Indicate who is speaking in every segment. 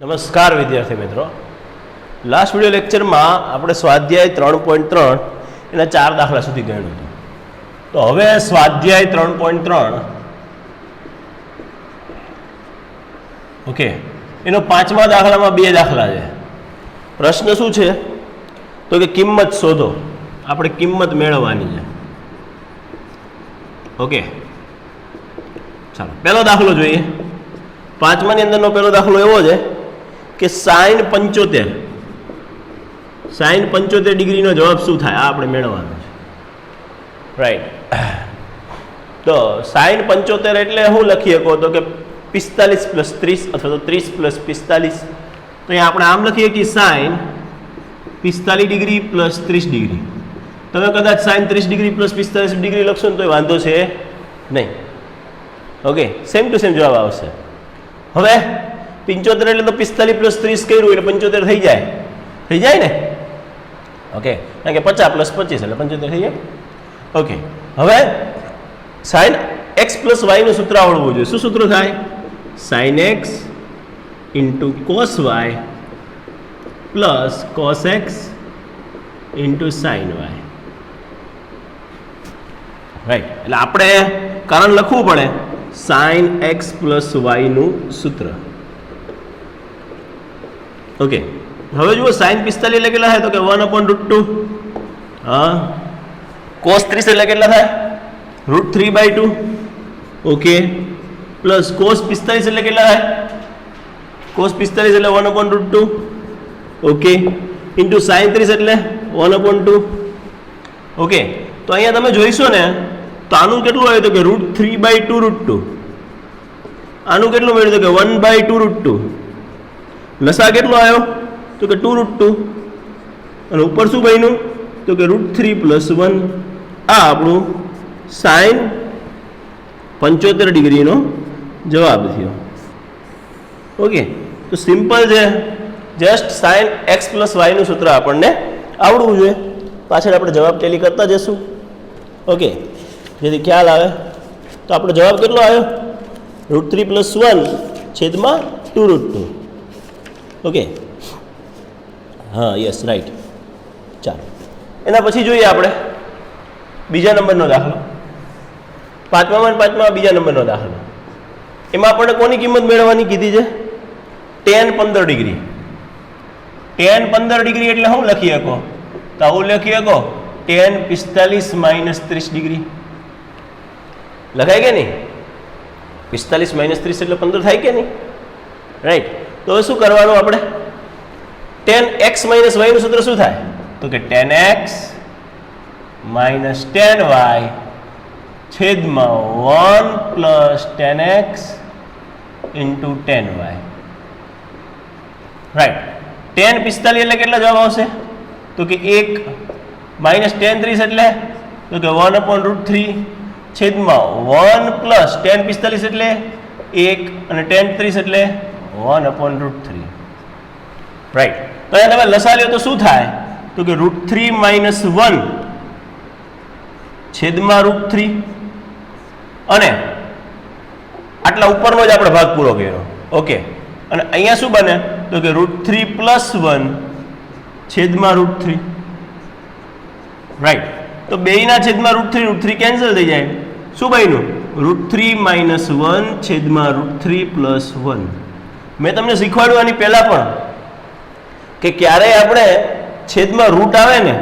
Speaker 1: નમસ્કાર વિદ્યાર્થી મિત્રો, લાસ્ટ વિડિયો લેક્ચરમાં આપણે સ્વાધ્યાય 3.3 એના 4 દાખલા સુધી ગણ્યું હતું. તો હવે સ્વાધ્યાય 3.3 ઓકે, એનો 5મા દાખલામાં 2 દાખલા છે. પ્રશ્ન શું છે તો કે કિંમત શોધો. આપણે કિંમત મેળવવાની છે. ઓકે, ચાલો પહેલો દાખલો જોઈએ. 5માની અંદરનો પહેલો દાખલો એવો છે કે sin 75 ડિગ્રીનો જવાબ શું થાય આ આપણે મેળવવાનો છે. રાઈટ, તો sin 75 એટલે શું લખી શકો તો કે 45 + 30 અથવા તો 30 + 45. તો અહીંયા આપણે આમ લખીએ કે sin 45 ડિગ્રી + 30 ડિગ્રી. તમે કદાચ sin 30 ડિગ્રી + 45 ડિગ્રી લખશો ને તો વાંધો છે નહીં. ઓકે, સેમ ટુ સેમ જવાબ આવશે. હવે 75 એટલે તો 45 + 30 કર્યું એટલે 75 થઈ જાય ને. ઓકે, કારણ કે 50 + 25 એટલે 75 થઈ જાય. ઓકે, હવે sin x + y નું સૂત્ર આવડવું જોઈએ. શું સૂત્ર થાય? sin x * cos y + cos x * sin y. Right, એટલે આપણે કારણ લખવું પડે sin x + y નું સૂત્ર. ઓકે, હવે જુઓ sin 45 એટલે કેટલા થાય તો કે 1/√2. હા, cos 30 એટલે કેટલા થાય? √3/2. ઓકે, પ્લસ cos 45 એટલે કેટલા થાય? cos 45 એટલે 1/√2. ઓકે, ઇન્ટુ sin 30 એટલે 1/2. ઓકે, તો અહીંયા તમે જોઈશો ને તો આનું કેટલું આવ્યું તો કે √3/2√2. આનું કેટલું મળ્યું તો કે 1/2√2. લસા કેટલો આવ્યો તો કે 2√2. અને ઉપર શું બન્યું તો કે √3 + 1. આ આપણું sin 75 ડિગ્રીનો જવાબ થયો. ઓકે, તો સિમ્પલ છે, જસ્ટ sin x + y નું સૂત્ર આપણને આવડવું જોઈએ. પાછળ આપણે જવાબ ટેલી કરતા જશું. ઓકે, જેથી ખ્યાલ આવે. તો આપણો જવાબ કેટલો આવ્યો? √3 + 1/2√2. ઓકે, હા, યસ, રાઈટ. ચાલો, એના પછી જોઈએ આપણે બીજા નંબરનો દાખલો. 5મા બીજા નંબરનો દાખલો. એમાં આપણને કોની કિંમત મેળવવાની કીધી છે? tan 15 degree. tan 15 ડિગ્રી એટલે શું લખી શકો? તો આવું લખી શકો tan 45 - 30 ડિગ્રી. લખાય કે નહીં? 45 - 30 એટલે 15 થાય કે નહીં? રાઈટ, તો હવે શું કરવાનું આપણે? tan x - y નું સૂત્ર શું થાય તો કે tan x - tan y છેદમાં 1 + tan x * tan y. Right, tan 45 એટલે કેટલા જવાબ આવશે તો કે 1 - tan 30 એટલે તો કે 1/√3 છેદમાં 1 + tan 45 એટલે 1 અને tan 30 એટલે 1/√3. રાઈટ, તો અહીંયા તમે લસા લ્યો તો શું થાય તો કે √3 - 1 છેદમાં √3 અને આટલા ઉપરનો જ આપણે ભાગ પૂરો કર્યો. ઓકે, અને અહીંયા શું બને તો કે √3 + 1 છેદમાં √3. રાઈટ, તો બેયના છેદમાં √3 કેન્સલ થઈ જાય. શું બન્યું? √3 - 1 છેદમાં √3 + 1. મેં તમને શીખવાડ્યું આની પહેલા પણ કે ક્યારેય આપણે છેદમાં રૂટ આવે ને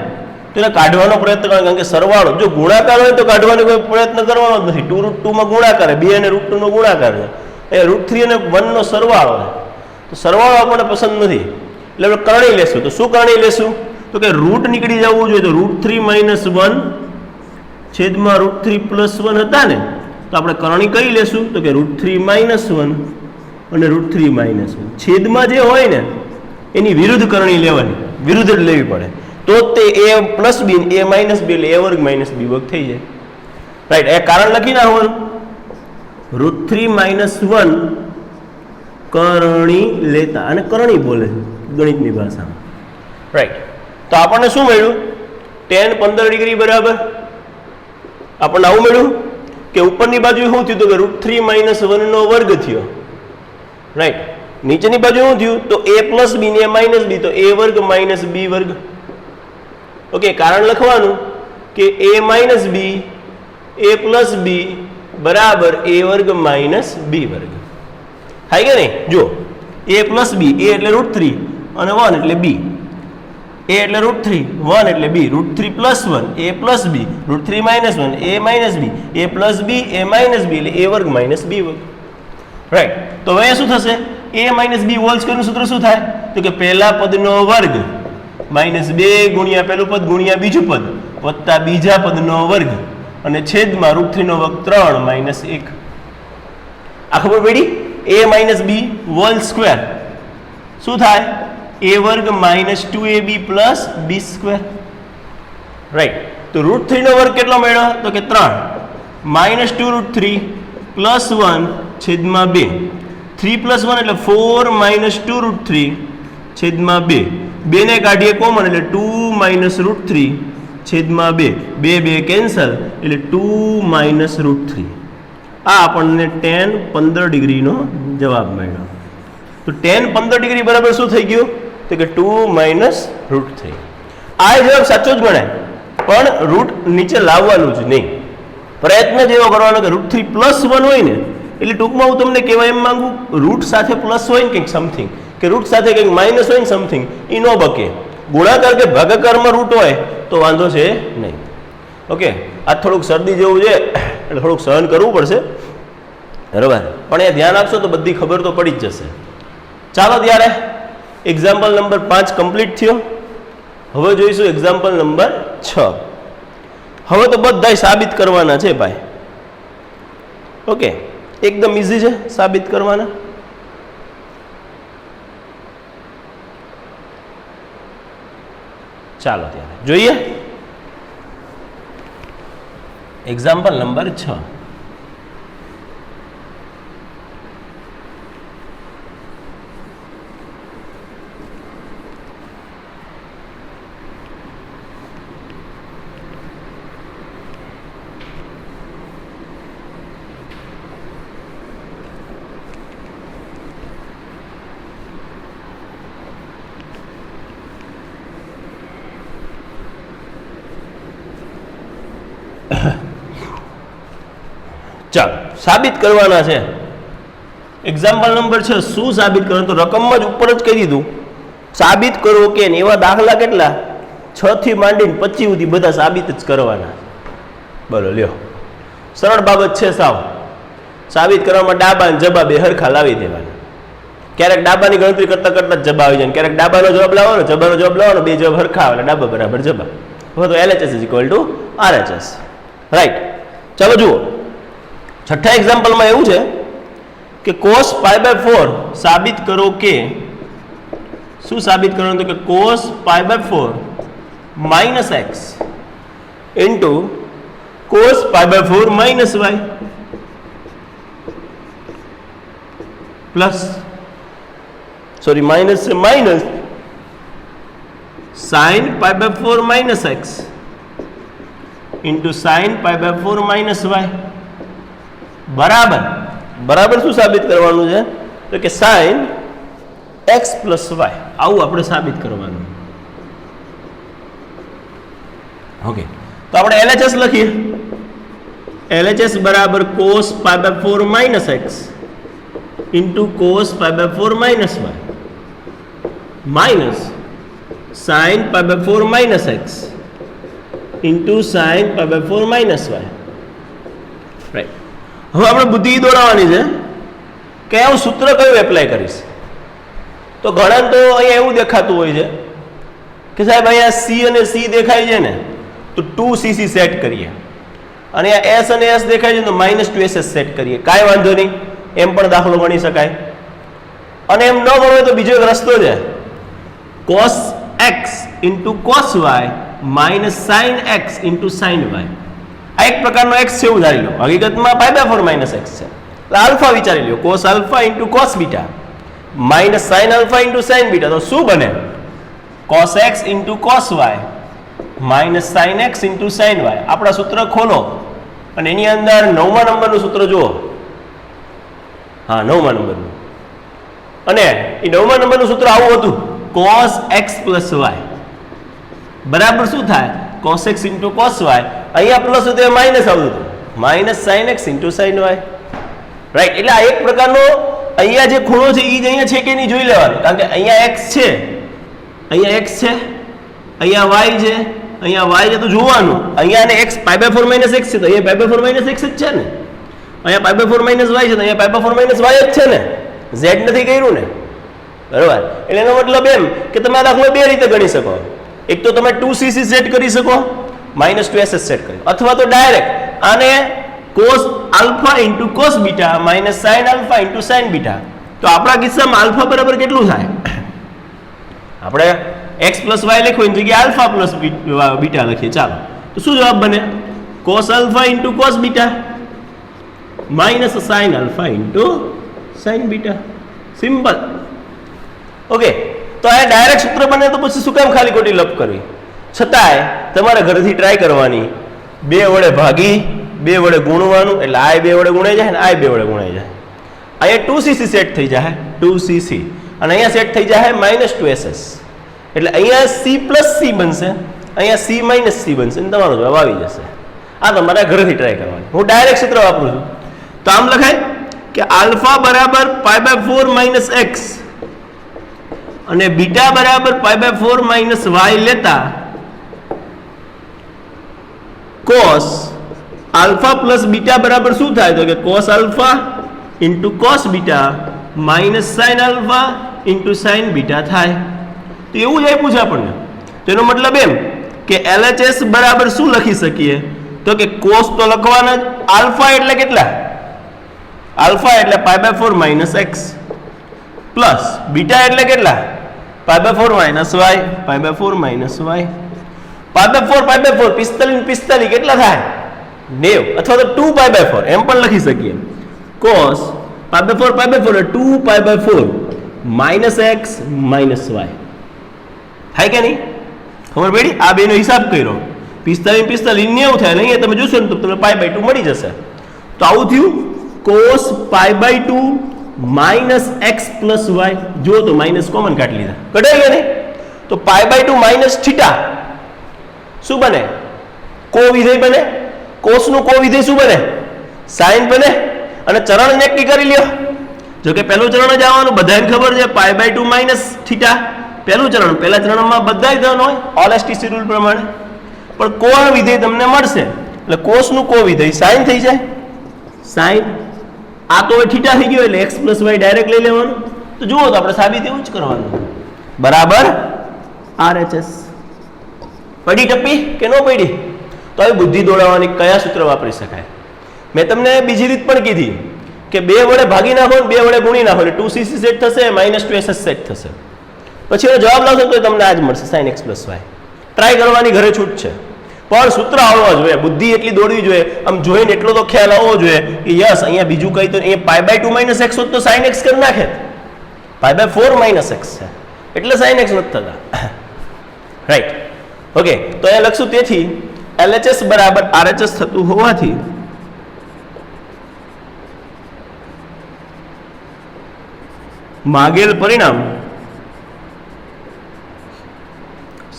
Speaker 1: તો એને કાઢવાનો પ્રયત્ન કરવાનો. કારણ કે સરવાળો જો ગુણાકાર હોય તો કાઢવાનો કોઈ પ્રયત્ન કરવાનો જ નથી. 2√2 ગુણાકાર, 2 અને √2 નો ગુણાકાર છે. એ √3 અને 1 નો સરવાળો છે. તો સરવાળો આપણને પસંદ નથી એટલે આપણે કરણી લેશું. તો શું કરણી લેશું તો કે રૂટ નીકળી જવું જોઈએ. તો √3 - 1 છેદમાં √3 + 1 હતા ને, તો આપણે કરણી કઈ લેશું તો કે √3 - 1 અને √3 - 1. છેદમાં જે હોય ને એની વિરુદ્ધ કરણી લેવાની, વિરુદ્ધ જ લેવી પડે. તો તે a + b a - b એટલે a² - b² થઈ જાય. રાઈટ, એ કારણ લખી નાખવાનું. √3 - 1 કરણી લેતા, અને કરણી બોલે ગણિતની ભાષામાં. રાઈટ, તો આપણને શું મળ્યું? tan 15 ડિગ્રી બરાબર આપણને આવું મળ્યું કે ઉપરની બાજુ શું થયું કે √3 - 1 નો વર્ગ થયો. રાઈટ, નીચેની બાજુ શું થયું તો a પ્લસ બી ને માઇનસ બી, તો a વર્ગ માઇનસ બી વર્ગ. ઓકે, કારણ લખવાનું કે a minus B a plus B બરાબર a વર્ગ માઇનસ બી વર્ગ. થાય કે નહીં? જો a પ્લસ બી, a એટલે √3 અને 1 એટલે b, a એટલે √3 1 એટલે b, √3 plus 1 a plus B, √3 minus 1 a minus B, a plus B a minus B એટલે a વર્ગ માઇનસ બી વર્ગ. રાઈટ. તો હવે શું થશે? a માઇનસ બી હોલ સ્ક્વેરનું સૂત્ર શું થાય? તો કે પહેલા પદનો વર્ગ માઇનસ 2 ગુણ્યા પહેલું પદ ગુણ્યા બીજું પદ વત્તા બીજા પદનો વર્ગ અને છેદમાં √3 નો વર્ગ 3 માઇનસ 1. આ ખબર પડી? a minus b whole square શું થાય? a વર્ગ minus 2ab plus b square. Right. તો √3 નો વર્ગ કેટલો મળ્યો? તો કે 3 માઇનસ 2√3 પ્લસ 1 છેદમાં 2. 3 પ્લસ 1 એટલે 4 માઇનસ 2√3 છેદમાં 2. 2 ને કાઢીએ કોમન એટલે 2 માઇનસ √3 છેદમાં 2. 2 કેન્સલ એટલે 2 માઇનસ √3. આ આપણને tan 15 ડિગ્રીનો જવાબ મળ્યો. તો tan 15 ડિગ્રી બરાબર શું થઈ ગયું? તો કે 2 માઇનસ √3. આ જવાબ સાચો જ ગણાય, પણ રૂટ નીચે લાવવાનું જ નહીં. પ્રયત્ન જ એવો કરવાનો કે √3 પ્લસ 1 હોય ને, એટલે ટૂંકમાં હું તમને કહેવા એમ માંગુ, રૂટ સાથે પ્લસ હોય ને કંઈક સમથિંગ, કે રૂટ સાથે કંઈક માઇનસ હોય ને સમથિંગ, એ ન બકે. ગુણાકાર કે ભાગાકારમાં રૂટ હોય તો વાંધો છે નહીં. ઓકે, આ થોડુંક શરદી જેવું છે એટલે થોડુંક સહન કરવું પડશે, બરાબર, પણ એ ધ્યાન આપશો તો બધી ખબર તો પડી જ જશે. ચાલો ત્યારે એક્ઝામ્પલ નંબર 5 કમ્પ્લીટ થયો. હવે જોઈશું એક્ઝામ્પલ નંબર 6. હવે તો બધાય સાબિત કરવાના છે ભાઈ. ઓકે, એકદમ ઇઝી છે સાબિત કરવાના. ચાલો ત્યારે જોઈએ એક્ઝામ્પલ નંબર 6. ચાલો સાબિત કરવાના છે. એક્ઝામ્પલ નંબર 6 શું સાબિત કરવાનું? તો રકમમાં જ ઉપર જ કહી દીધું સાબિત કરો કે એવા દાખલા કેટલા 6 થી માંડીને 25 સુધી બધા સાબિત જ કરવાના. બોલો લ્યો, સરળ બાબત છે સાવ. સાબિત કરવામાં ડાબા અને જબા બે હરખા લાવી દેવાના. ક્યારેક ડાબાની ગણતરી કરતા કરતા જબા આવી જાય, ક્યારેક ડાબાનો જવાબ લાવવાનો, જબાનો જવાબ લાવવાનો, બે જવાબ હરખા આવે ડાબા બરાબર જબા. હવે તો LHS = RHS. રાઈટ. ચાલો જુઓ, છઠ્ઠા એક્ઝામ્પલમાં એવું છે કે cos π/4 સાબિત કરો કે શું સાબિત કરવાનું? તો કે cos π/4 minus x into cos π/4 minus y plus minus છે minus sin π/4 minus x into sin π/4 minus y બરાબર. બરાબર શું સાબિત કરવાનું છે? તો કે sin x પ્લસ y. આવું આપણે સાબિત કરવાનું. ઓકે, તો આપણે LHS લખીએ. LHS બરાબર cos π/4 minus x into cos π/4 minus y minus sin π/4 minus x into sin π/4 minus y. Right. હવે આપણે બુદ્ધિ દોડાવવાની છે કે હું સૂત્ર કયું એપ્લાય કરીશ. તો ઘણા તો અહીંયા એવું દેખાતું હોય છે કે સાહેબ અહીંયા C અને C દેખાય છે ને, તો 2cc સેટ કરીએ, અને આ S અને S દેખાય છે તો -2ss સેટ કરીએ. કાંઈ વાંધો નહીં, એમ પણ દાખલો ગણી શકાય. અને એમ ન ગણો તો બીજો એક રસ્તો છે, cos x into cos y minus sin x into sin y. આ એક પ્રકારનો x છે એવું ધારી લો. હકીકતમાં π/4 માઇનસ x છે, એટલે આલ્ફા વિચારી લો, cos alpha into cos beta minus sin alpha into sin beta. તો શું બને? cos x into cos y minus sin x into sin y. આપણા સૂત્ર ખોલો અને એની અંદર 9મા નંબરનું સૂત્ર જુઓ. હા, 9મા નંબરનું અને એ 9મા નંબરનું સૂત્ર આવું હતું, cos x plus y બરાબર શું થાય, cos x into cos y. અહીંયા પ્લસ હતું એ માઇનસ આવતું હતું, minus sin x into sin y. Right, એટલે આ એક પ્રકારનો અહીંયા જે ખૂણો છે એ જ અહીંયા છે કે નહીં જોઈ લેવાનું, કારણ કે અહીંયા x છે, અહીંયા x છે, અહીંયા y છે, અહીંયા y છે, તો જોવાનું અહીંયા ને x π/4 - x છે, તો અહીંયા π/4 - x જ છે ને, અહીંયા π/4 - y છે, તો અહીંયા π/4 - y જ છે ને, z નથી કર્યું ને, બરોબર. એટલે એનો મતલબ એમ કે તમે આ દાખલો બે રીતે ગણી શકો. એક તો તમે 2cc સેટ કરી શકો, -2ss સેટ કરી, અથવા તો ડાયરેક્ટ આને cos alpha into cos beta minus sin alpha into sin beta. તો આપણા કિસ્સામાં આલ્ફા બરાબર કેટલું થાય, આપણે x plus y લખ્યું એની જગ્યાએ alpha plus beta લખીએ. ચાલો, તો શું જવાબ બને, cos alpha into cos beta minus sin alpha into sin beta. Simple. Okay, તો આ ડાયરેક્ટ સૂત્ર બને તો પછી શું કામ ખાલી ખોટી લપ કરવી. છતાંય તમારે ઘરેથી ટ્રાય કરવાની, 2 વડે ભાગી 2 વડે ગુણવાનું, એટલે આ 2 વડે ગુણાઈ જાય ને આ 2 વડે ગુણાઈ જાય. અહીંયા 2cc સેટ થઈ જાય, 2cc, અને અહીંયા સેટ થઈ જાય -2ss, એટલે અહીંયા c plus c બનશે, અહીંયા c minus c બનશે, અને તમારો જવાબ આવી જશે. આ તમારે ઘરેથી ટ્રાય કરવાની. હું ડાયરેક્ટ સૂત્ર વાપરું છું, તો આમ લખાય કે આલ્ફા બરાબર π/4 - x અને બીટા બરાબર π/4 - y લેતા cos alpha plus beta બરાબર શું થાય, તો કે cos alpha into cos beta minus sin alpha into sin beta થાય. તો એવું જ આપ્યું છે આપણને. તો એનો મતલબ એમ કે LHS બરાબર શું લખી શકીએ, તો કે cos તો લખવાના જ, આલ્ફા એટલે કેટલા, આલ્ફા એટલે π/4 - x પ્લસ બીટા એટલે કેટલા, π/4 - y, π/4 - y, π/4 45 કેટલા થાય, 90, અથવા તો 2π/4 એમ પણ લખી શકીએ. cos π/4 2π/4 - x - y થાય કે નહીં, ખબર પડી. આ બેનો હિસાબ કર્યો, 45 90 થાય, નહીં તમે જોશો ને તો તમને π/2 મળી જશે. તો આવું થયું cos π/2 - x plus y. જો તો માઇનસ કોમન કાઢી લીધા, કઢાઈ ગયા નહીં, તો π/2 - θ શું બને, કો વિધેય બને. cos નું કો વિધેય શું બને, sin બને. અને ચરણ નક્કી કરી લ્યો. જો કે પહેલું ચરણ જ આવવાનું, બધાને ખબર છે π/2 - θ પહેલું ચરણ, પહેલા ચરણમાં બધાય ધન હોય ઓલ STC રૂલ પ્રમાણે, પણ કોણ વિધેય તમને મળશે, એટલે cos નું કો વિધેય sin થઈ જાય, sin. આ તો હવે θ થઈ ગયો, એટલે x plus y ડાયરેક્ટ લઈ લેવાનું. તો જુઓ તો આપણે સાબિત એવું જ કરવાનું, બરાબર RHS. પડી ટપ્પી કે ન પડી, તો હવે બુદ્ધિ દોડાવવાની કયા સૂત્ર વાપરી શકાય. મેં તમને બીજી રીત પણ કીધી કે 2 વડે ભાગી નાખો ને 2 વડે ગુણી નાખો, એટલે 2cc સેટ થશે, -2ss સેટ થશે, પછી એનો જવાબ લાવશો તો તમને આ જ મળશે, sin x plus y. Try કરવાની ઘરે છૂટ છે, પણ સૂત્ર આવડવા જોઈએ, બુદ્ધિ એટલી દોડવી જોઈએ, આમ જોઈને એટલો તો ખ્યાલ આવવો જોઈએ કે યસ અહીંયા બીજું કઈ તો અહીંયા π/2 - x હોત તો sin x કરી નાખે, π/4 - x છે એટલે sin x નથી થતા. Right, okay. તો અહીંયા લખશું, તેથી LHS બરાબર RHS થતું હોવાથી માગેલ પરિણામ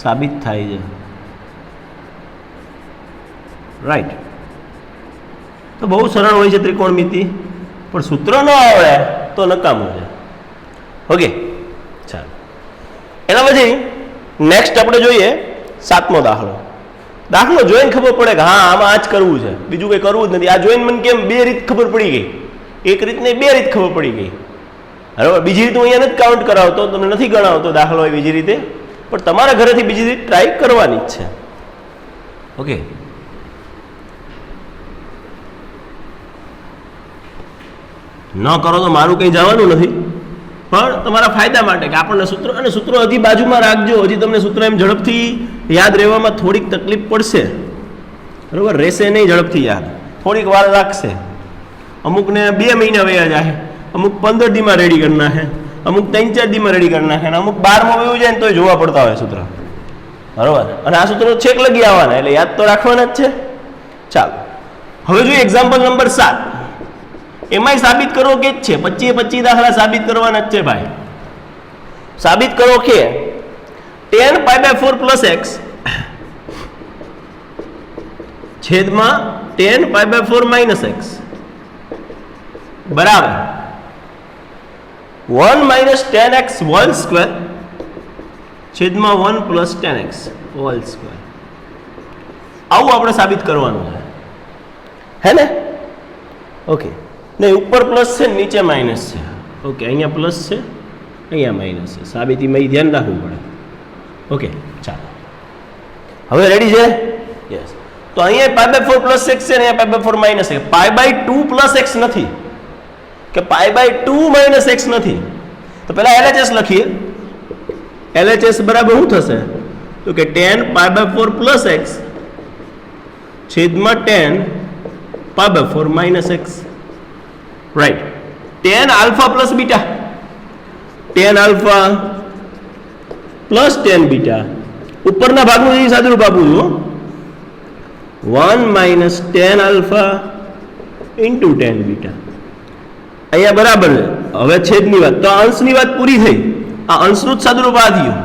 Speaker 1: સાબિત થાય છે. રાઈટ, તો બહુ સરળ હોય છે ત્રિકોણમિતિ, પણ સૂત્ર ન આવડે તો નકામું છે. ઓકે, ચાલો. એના પછી નેક્સ્ટ આપણે જોઈએ 7મો દાખલો. દાખલો જોઈને ખબર પડે કે હા આમાં આ જ કરવું છે, બીજું કંઈ કરવું જ નથી. આ જોઈને મને કેમ 2 રીત ખબર પડી ગઈ, એક રીત નહીં 2 રીત ખબર પડી ગઈ, બરાબર. બીજી રીત હું અહીંયા નથી કાઉન્ટ કરાવતો, તમને નથી ગણાવતો દાખલો હોય બીજી રીતે, પણ તમારા ઘરેથી બીજી રીત ટ્રાય કરવાની જ છે. ઓકે, ન કરો તો મારું કંઈ જવાનું નથી, પણ તમારા ફાયદા માટે કે આપણને સૂત્ર, અને સૂત્રો હજી બાજુમાં રાખજો, હજી તમને સૂત્ર એમ ઝડપથી યાદ રહેવામાં થોડીક તકલીફ પડશે, બરાબર. રહેશે નહીં ઝડપથી યાદ, થોડીક વાર રાખશે. અમુકને 2 મહિના વયા જાય, અમુક 15 દીમાં રેડી કરી નાખે, અમુક 3-4 દીમાં રેડી કરી નાખે, અને અમુક 12માં વયું જાય ને તોય જોવા પડતા હોય સૂત્ર, બરાબર. અને આ સૂત્રો છેક લગી આવવાના, એટલે યાદ તો રાખવાના જ છે. ચાલો, હવે જોઈએ એક્ઝામ્પલ નંબર 7. એમાંય સાબિત કરવો કે જ છે, 25 દાખલા સાબિત કરવાના જ છે ભાઈ. સાબિત કરો કે tan π/4 પ્લસ એક્સ છેદમાં tan π/4 માઇનસ એક્સ બરાબર 1 minus tan x whole square છેદમાં 1 plus tan x whole square. આવું આપણે સાબિત કરવાનું છે, હે ને? ઓકે, નહીં ઉપર પ્લસ છે નીચે માઇનસ છે. ઓકે, અહીંયા પ્લસ છે અહીંયા માઇનસ છે. સાબિતીમાં ધ્યાન રાખવું પડે. ઓકે, ચાલો હવે રેડી છે? યસ. તો અહીંયા π/4 પ્લસ એક્સ છે ને અહીંયા π/4 માઇનસ છે. π/2 પ્લસ એક્સ નથી કે π/2 માઇનસ એક્સ નથી. તો પહેલા LHS લખીએ. LHS બરાબર શું થશે? તો કે tan π/4 પ્લસ એક્સ છેદમાં tan π/4 minus X. Right. tan alpha plus beta, tan alpha plus tan beta ઉપરના ભાગનું જે સાદુરૂપ આપું છું 1 minus tan alpha into tan beta. અહીંયા બરાબર છે. હવે છેદની વાત, તો અંશની વાત પૂરી થઈ. આ અંશનું જ સાદુરૂપ આ થયું.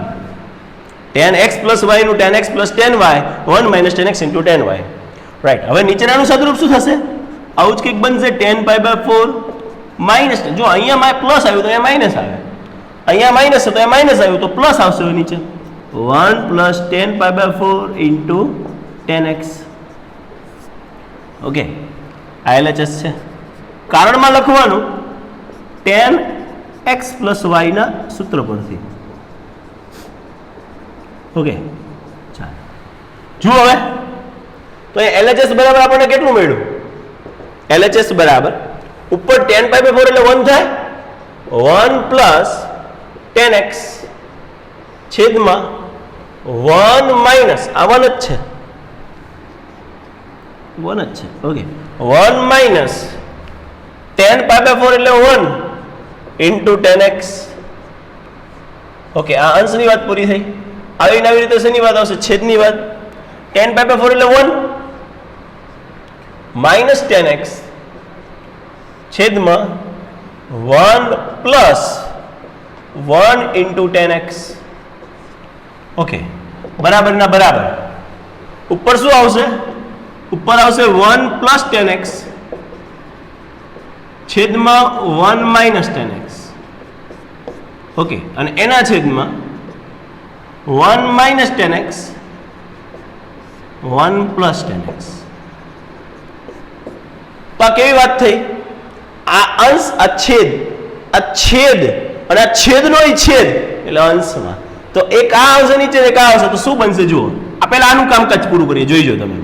Speaker 1: tan x પ્લસ y નું tan x plus tan y 1 minus tan x into tan y. Right. હવે નીચેનાનું સાદુરૂપ શું થશે? આવું જ કંઈક બનશે. tan π/4 માઇનસ, જો અહીંયા પ્લસ આવ્યું તો અહીંયા માઇનસ આવે, અહીંયા માઇનસ છે તો અહીંયા માઇનસ આવ્યું તો પ્લસ આવશે નીચે 1 plus tan π/4 into tan x. Okay, આ LHS છે. કારણમાં લખવાનું tan x પ્લસ y ના સૂત્ર પરથી. ઓકે, ચાલો જુઓ હવે. તો એ LHS બરાબર આપણને કેટલું મળ્યું? LHS બરાબર ઉપર tan π/4 એટલે 1 થાય, 1 પ્લસ tan x છેદમાં 1 માઇનસ આ 1 જ છે, 1 જ છે. ઓકે, 1 માઇનસ tan π/4 એટલે 1 ઇન્ટુ tan x. ઓકે, આ અંશની વાત પૂરી થઈ. આવી નવી રીતે શેની વાત આવશે? છેદની વાત. tan π/4 એટલે 1 માઇનસ tan x છેદમાં 1 plus 1 into tan x. Okay, બરાબર ના બરાબર. ઉપર શું આવશે? ઉપર આવશે 1 પ્લસ tan x છેદમાં 1 માઇનસ tan x. ઓકે, અને એના છેદમાં 1 minus tan x 1 plus tan x. તો આ કેવી વાત થઈ? આ અંશ આ છેદ અને આ છેદનો છેદ એટલે અંશમાં. તો એક આ આવશે નીચે, એક આ આવશે, તો શું બનશે? જુઓ, આ પહેલા આનું કામકાજ પૂરું કરીએ, જોઈજો તમે.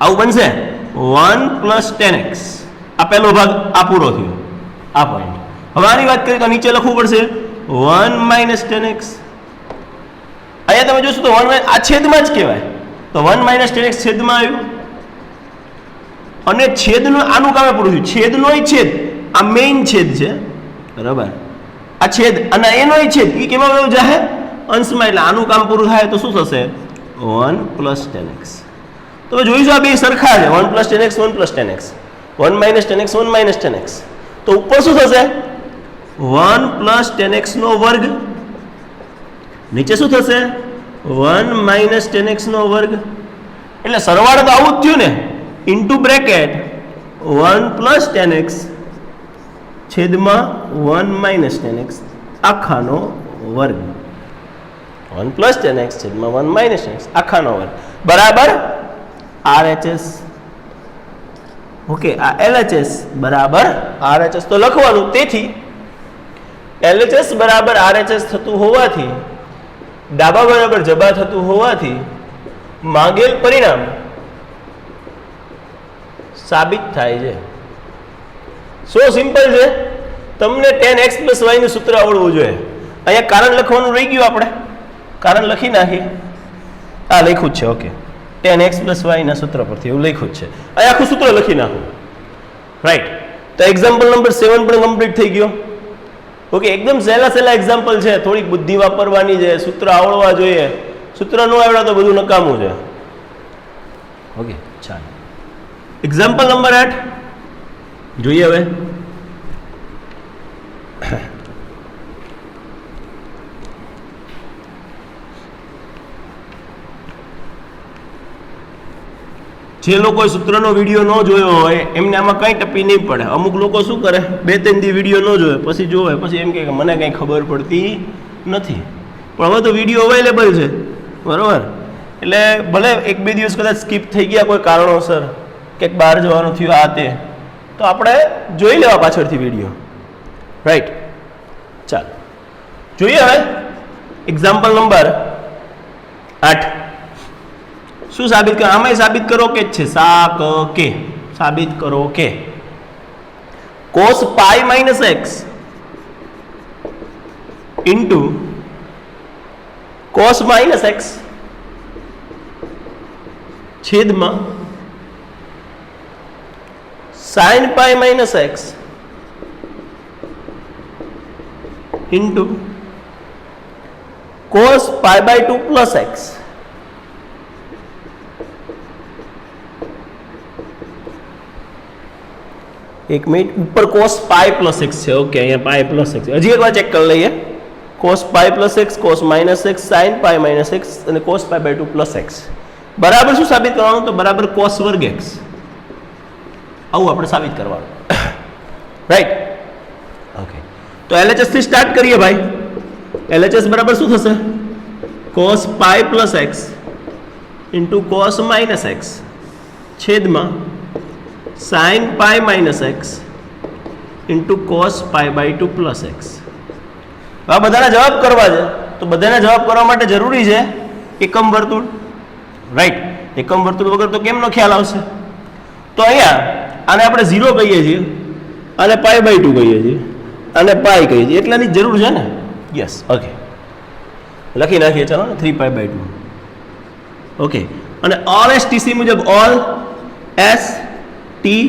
Speaker 1: આવું બનશે 1 પ્લસ tan x. આ પહેલો ભાગ આ પૂરો થયો, આ પોઈન્ટ. હવે આની વાત કરીએ તો નીચે લખવું પડશે 1 માઇનસ tan x. અહીંયા તમે જોશો તો 1 આ છેદમાં જ કહેવાય, તો 1 માઇનસ tan x છેદમાં આવ્યું. અને છેદનું આનું કામે પૂરું થયું. છેદનો છેદ આ મેઇન છેદ છે, બરાબર? આ છેદ અને એનો છેદ એ કેમાં વયું જાય? અંશમાં. એટલે આનું કામ પૂરું થાય તો શું થશે? 1 પ્લસ tan x. તો જોઈશું આ બે સરખા છે, 1 plus tan x 1 plus tan x, 1 minus tan x 1 minus tan x. તો ઉપર શું થશે? 1 પ્લસ tan x નો વર્ગ. નીચે શું થશે? 1 માઇનસ tan x નો વર્ગ. એટલે સરવાળો તો આવું જ થયું ને, into bracket 1 plus tan x છેદમાં 1 માઇનસ tan x આખાનો વર્ગ. 1 પ્લસ tan x છેદમાં 1 માઇનસ tan x આખાનો વર્ગ બરાબર RHS. ઓકે, આ LHS બરાબર RHS તો લખવાનું. તેથી LHS બરાબર RHS થતું હોવાથી, ડાબા બરાબર જબા થતું હોવાથી માંગેલ પરિણામ સાબિત થાય છે. સો સિમ્પલ છે. તમને tan x પ્લસ y નું સૂત્ર આવડવું જોઈએ. અહીંયા કારણ લખવાનું રહી ગયું, આપણે કારણ લખી નાખીએ. આ લખ્યું જ છે. Okay, tan x plus y ના સૂત્ર પરથી એવું લખ્યું જ છે. અહીંયા આખું સૂત્ર લખી નાખું. રાઈટ. તો એક્ઝામ્પલ નંબર 7 પણ કમ્પ્લીટ થઈ ગયો. ઓકે, એકદમ સહેલા એક્ઝામ્પલ છે. થોડીક બુદ્ધિ વાપરવાની છે, સૂત્ર આવડવા જોઈએ. સૂત્ર ન આવડે તો બધું નકામું છે. ઓકે, ચાલો. Example number 8. જોઈએ હવે જે લોકોએ સૂત્રનો વિડીયો ન જોયો હોય એમને આમાં કંઈ ટપી નહીં પડે. અમુક લોકો શું કરે, 2-3 દી વિડીયો ન જોવે, પછી જોવે, પછી એમ કે મને કંઈ ખબર પડતી નથી. પણ હવે તો વિડીયો અવેલેબલ છે, બરાબર? એટલે ભલે 1-2 દિવસ કદાચ સ્કીપ થઈ ગયા કોઈ કારણોસર, કંઈક બહાર જવાનું થયું, આ તે, તો આપણે જોઈ લેવા પાછળથી વિડીયો, રાઈટ? ચાલો જોઈએ હવે એક્ઝામ્પલ નંબર 8. શું સાબિત કરો? આમાં સાબિત કરો કે છે કે સાબિત કરો કે cos pi minus x into cos minus x છેદમાં sin pi minus x into cos pi by 2 plus x. એક મિનિટ, ઉપર cos પાઈ પ્લસ એક્સ છે. ઓકે, અહીંયા પાઈ પ્લસ એક્સ. હજી એક વાર ચેક કરી લઈએ. cos pi plus x, cos minus x, sin pi minus x અને cos pi by 2 plus x બરાબર શું સાબિત કરવાનું? તો બરાબર cos વર્ગ એક્સ. આવું આપણે સાબિત કરવાનું, રાઈટ? ઓકે, તો LHS થી સ્ટાર્ટ કરીએ ભાઈ. LHS બરાબર શું થશે? cos pi plus x into cos minus x છેદમાં sin pi minus x into cos pi by 2 plus x. આ બધાના જવાબ કરવા છે, તો બધાના જવાબ કરવા માટે જરૂરી છે એકમ વર્તુળ, રાઈટ? એકમ વર્તુળ વગર તો કેમનો ખ્યાલ આવશે? તો અહીંયા આને આપણે 0 કહીએ છીએ, અને પાઈ બાય 2 કહીએ છીએ, અને પાઈ કહીએ છીએ, એટલાની જ જરૂર છે ને? યસ. ઓકે, લખી નાખીએ. ચાલો ને, 3 પાઈ બાય 2. ઓકે, અને ઓલ એસ ટીસી મુજબ ઓલ એસ ટી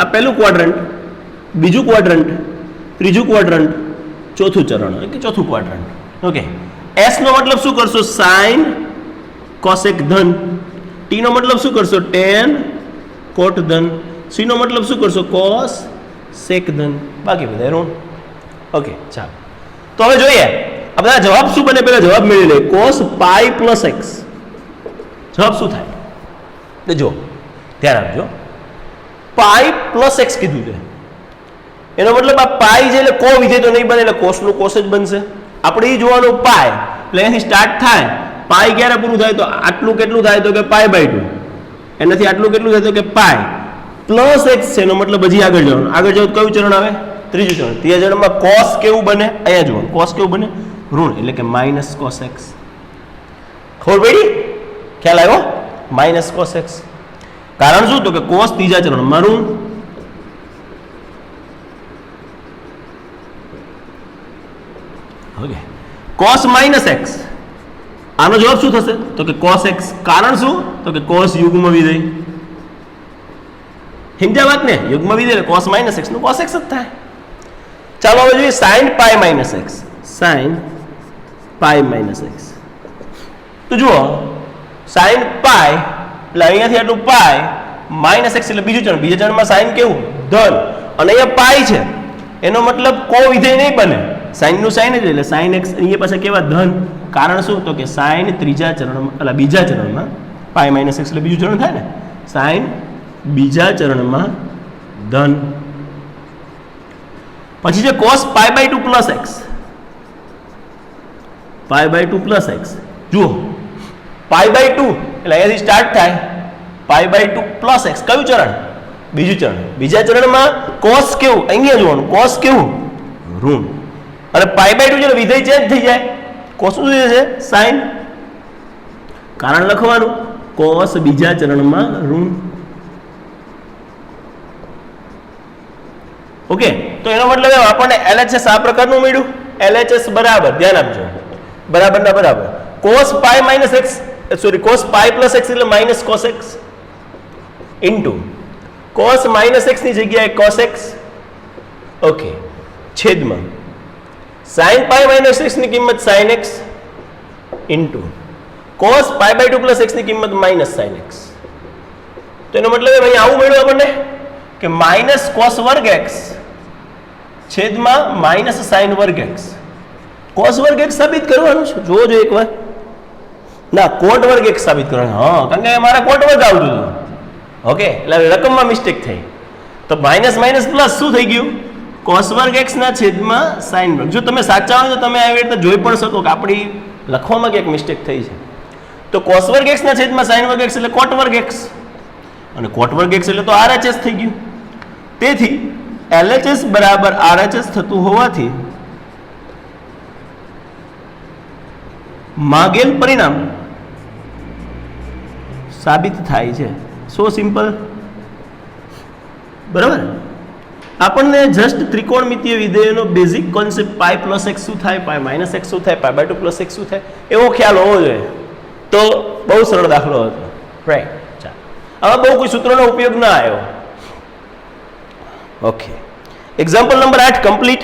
Speaker 1: આ પહેલું ક્વાડ્રન્ટ, બીજું ક્વાડ્રન્ટ, ત્રીજું ક્વાડ્રન્ટ, ચોથું ચરણ એટલે ચોથું ક્વાડ્રન્ટ. ઓકે, એસ નો મતલબ શું કરશો? સાઇન કોસેક ધન. ટી નો મતલબ શું કરશો? ટેન કોટ ધન. સી નો મતલબ શું કરશો? કોસ સેક ધન. બાકી બધા ઋણ. ઓકે, ચાલો તો હવે જોઈએ આ બધા જવાબ શું બને. પહેલા જવાબ મેળવી લે. cos પાઈ પ્લસ એક્સ જવાબ શું થાય? તો જો ધ્યાન આપજો, પાઈ પ્લસ એક્સ કીધું છે, એનો મતલબ આ પાઈ છે એટલે કો વિધેય તો નહીં બને, એટલે કોસ નું કોસ જ બનશે. આપણે એ જોવાનું પાઈ, એટલે અહીંયાથી સ્ટાર્ટ થાય. પાઈ ક્યારે પૂરું થાય? તો આટલું કેટલું થાય? તો કે પાઈ બાય 2. એનાથી આટલું કેટલું થાય? તો કે પાઈ પ્લસ એક્સ છે, એનો મતલબ હજી આગળ જવાનું. આગળ જવું કયું ચરણ આવે? ત્રીજું ચરણ. ત્રીજા ચરણમાં કોસ કેવું બને? અહીંયા જોવાનું, કોસ કેવું બને? ઋણ, એટલે કે માઇનસ કોસ એક્સ. ખબર પડી? ખ્યાલ આવ્યો? Minus cos x. કારણ શું? તો કે કોસ ત્રીજા ચરણમાં ઋણ. ઓકે, કોસ માઇનસ એક્સ, આનો જવાબ શું થશે? તો કે કોસ એક્સ. કારણ શું? તો કે કોસ યુગ્મ વિધેય. સમજ્યા વાત ને? યુગ્મ વિધેય કોસ માઇનસ એક્સ નું કોસ એક્સ જ થાય. ચાલો હવે જોઈએ સાઇન પાઈ માઇનસ એક્સ. સાઇન પાઈ માઇનસ એક્સ, તો જુઓ સાઇન પાઈ એટલે અહીંયાથી આટલું પાઈ માઇનસ એક્સ એટલે બીજું ચરણ. બીજા ચરણમાં સાઇન કેવું? ધન. અને અહીંયા પાઈ છે, એનો મતલબ કો વિધેય નહીં બને. સાઇન નું સાઇન જ, એટલે સાઇન એક્સ અહીંયા પાસે કેવા? ધન. કારણ શું? તો કે સાઇન ત્રીજા ચરણમાં એટલે બીજા ચરણમાં પાઈ માઇનસ એક્સ એટલે બીજું ચરણ થાય ને. સાઇન બીજા ચરણમાં ધન. પછી છે cos pi by 2 plus x. Pi by 2 plus x. જુઓ પાઈ બાય 2 એટલે અહીંયાથી સ્ટાર્ટ થાય. પાઈ બાય 2 પ્લસ એક્સ કયું ચરણ? બીજું ચરણ. બીજા ચરણમાં કોસ કેવું? અહીંયા જોવાનું, કોસ કેવું? ઋણ. અને પાઈ બાય 2 એટલે વિધેય ચેન્જ થઈ જાય. કોસ શું છે? સાઇન. કારણ લખવાનું, કોસ બીજા ચરણમાં ઋણ. ઓકે, તો એનો મતલબ આપણને LHS આ પ્રકારનું મળ્યું. LHS બરાબર, ધ્યાન આપજો, બરાબર ના બરાબર. cos pi minus X, sorry cos pi plus X એટલે minus cos X into cos minus X ની જગ્યાએ cos એક્સ. ઓકે, છેદમાં sin પાઈ માઇનસ એક્સ ની કિંમત sin X into cos pi by 2 plus X ની કિંમત minus sin x. તો એનો મતલબ અહીં આવું મળ્યું આપણને કે માઇનસ કોસ વર્ગ એક્સ છેદમાં માઇનસ સાઇન વર્ગ એક્સ. કોસ વર્ગ એક્સ સાબિત કરવાનું છે, જોજો એકવાર. ના, કોટ વર્ગ એક્સ સાબિત કરવાનું. હા, કારણ કે મારે કોટ વર્ગ આવતું હતું. ઓકે, એટલે રકમમાં મિસ્ટેક થઈ. તો માઇનસ માઇનસ પ્લસ શું થઈ ગયું? કોસ વર્ગ એક્સ ના છેદમાં સાઇન વર્ગ. જો તમે સાચા હોય તો તમે આવી રીતે જોઈ પણ શકો કે આપણી લખવામાં ક્યાંક મિસ્ટેક થઈ છે. તો કોસ વર્ગ એક્સ ના છેદમાં સાઇન વર્ગ એક્સ એટલે કોટ વર્ગ એક્સ, અને કોટ વર્ગ એક્સ એટલે તો RHS થઈ ગયું. તેથી LHS બરાબર RHS થતું હોવાથી માગેલ પરિણામ સાબિત થાય છે. So simple. બરાબર. આપણને જસ્ટ ત્રિકોણમિતીય વિધેયનો basic concept pi plus X શું થાય, પાઈ માઇનસ એક્સ શું થાય, પાઈ બાય 2 પ્લસ એક્સ શું થાય એવો ખ્યાલ હોવો જોઈએ. તો બહુ સરળ દાખલો હતો. રાઈટ. ચાલો, હવે બહુ કોઈ સૂત્રનો ઉપયોગ ના આવ્યો. Okay, example number 8 complete.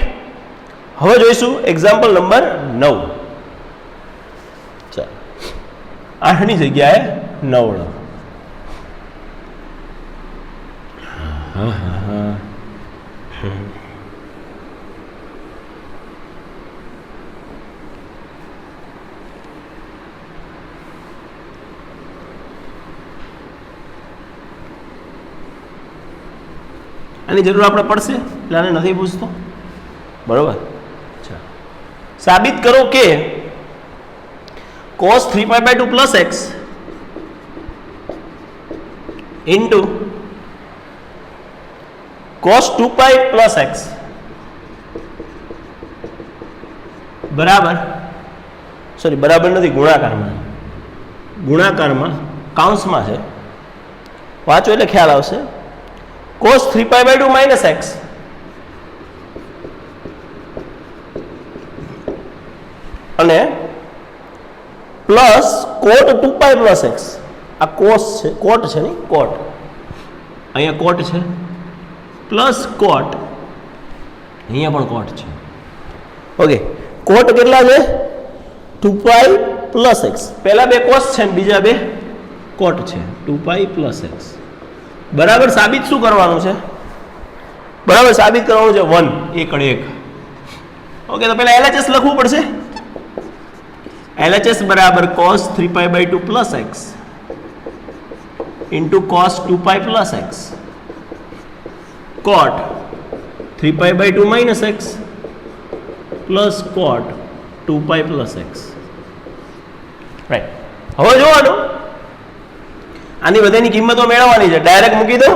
Speaker 1: હવે જોઈશું એક્ઝામ્પલ નંબર 9. ચાલો, 8 ની જગ્યાએ 9. આની જરૂર આપણે પડશે એટલે આને નથી પૂછતો. બરોબર. સાબિત કરો કે cos 3π/2 plus x into cos 2π plus x બરાબર, સોરી બરાબર નથી, ગુણાકારમાં કાઉન્સમાં છે, વાંચો એટલે ખ્યાલ આવશે. cos 3π/2 માઇનસ એક્સ અને પ્લસ કોટ 2π પ્લસ એક્સ. આ કોસ છે, કોટ છે ને, કોટ અહીંયા કોટ છે, પ્લસ કોટ અહીંયા પણ કોટ છે. ઓકે, કોટ કેટલા છે? 2π પ્લસ એક્સ. પહેલા બે કોસ છે ને બીજા બે કોટ છે. 2π પ્લસ એક્સ બરાબર. સાબિત શું કરવાનું છે? બરાબર સાબિત કરવાનું છે 1 એકડ 1. ઓકે, તો પહેલા LHS લખવું પડશે. LHS બરાબર cos 3π/2 plus x into cos 2π plus X cot 3π/2 minus X plus cot 2π plus X. Right. હવે જોવાનું, આની બધાની કિંમતો મેળવવાની છે. ડાયરેક્ટ મૂકી દો.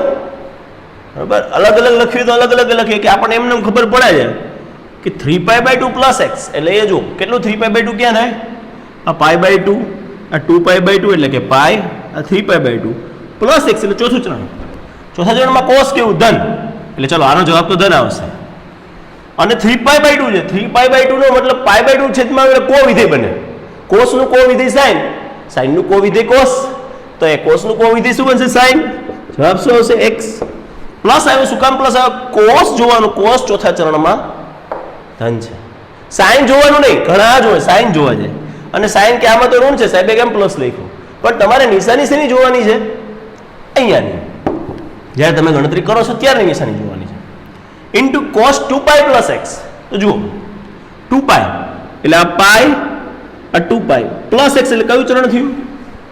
Speaker 1: બરાબર. અલગ અલગ લખ્યું તો અલગ અલગ લખીએ કે આપણને એમને ખબર પડે છે કે 3π/2 પ્લસ એક્સ એટલે એ જો કેટલું 3π/2 ક્યાં થાય? આ π/2, આ 2π/2 એટલે કે પાઈ, આ 3π/2 પ્લસ એક્સ એટલે ચોથું ચરણ. ચોથા ચરણમાં કોસ કેવું? ધન. એટલે ચલો આનો જવાબ તો ધન આવશે. અને 3π/2 છે, 3π/2 નો મતલબ π/2 છેદમાં એટલે કો વિધેય બને. કોસ નું કો વિધેય સાઇન, સાઇન નું કો વિધેય કોસ. તો એ કોસ નું કો વિધેય શું બનશે? સાઇન. જવાબ શું આવશે? એક્સ. પ્લસ આવ્યું. શું કામ પ્લસ આવ્યું? કોસ જોવાનું. કોસ ચોથા ચરણમાં ધન છે. સાઇન જોવાનું નહીં, ઘણા જ હોય સાઇન જોવા જાય. અને સાઇન કે આમાં તો ઋણ છે, સાહેબે કેમ પ્લસ લખ્યું? પણ તમારે નિશાની શેની જોવાની છે? અહીંયાની. જ્યારે તમે ગણતરી કરો છો ત્યારે નિશાની જોવાની છે. Into cos 2π plus X. તો જુઓ 2π એટલે આ પાઈ, આ 2π પ્લસ એક્સ એટલે કયું ચરણ થયું?